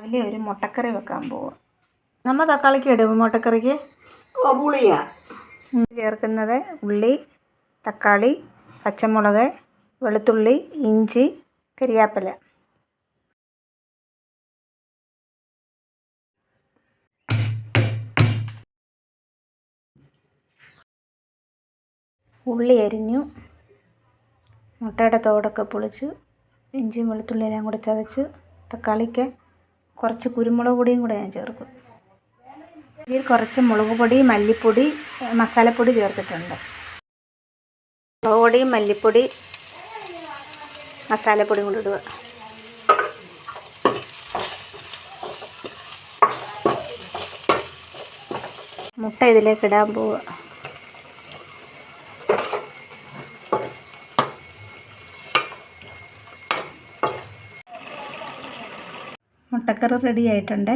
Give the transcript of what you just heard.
രാവിലെ ഒരു മുട്ടക്കറി വെക്കാൻ പോവാം. നമ്മൾ തക്കാളിക്ക് ഇടും മുട്ടക്കറിക്ക് പുളിയാ ചേർക്കുന്നത് ഉള്ളി, തക്കാളി, പച്ചമുളക്, വെളുത്തുള്ളി, ഇഞ്ചി, കരിയാപ്പില. ഉള്ളി അരിഞ്ഞു, മുട്ടയുടെ തോടൊക്കെ പൊളിച്ച്, ഇഞ്ചിയും വെളുത്തുള്ളിയെല്ലാം കൂടെ ചതച്ച്, തക്കാളിക്ക് കുറച്ച് കുരുമുളക് പൊടിയും കൂടെ ഞാൻ ചേർക്കും. ഇതിൽ കുറച്ച് മുളക് പൊടി, മല്ലിപ്പൊടി, മസാലപ്പൊടി ചേർത്തിട്ടുണ്ട്. മുളക് പൊടി, മല്ലിപ്പൊടി, മസാലപ്പൊടിയും കൂടി ഇടുക. മുട്ട ഇതിലേക്ക് ഇടാൻ പോവുക. മുട്ടക്കറി റെഡി ആയിട്ടുണ്ട്.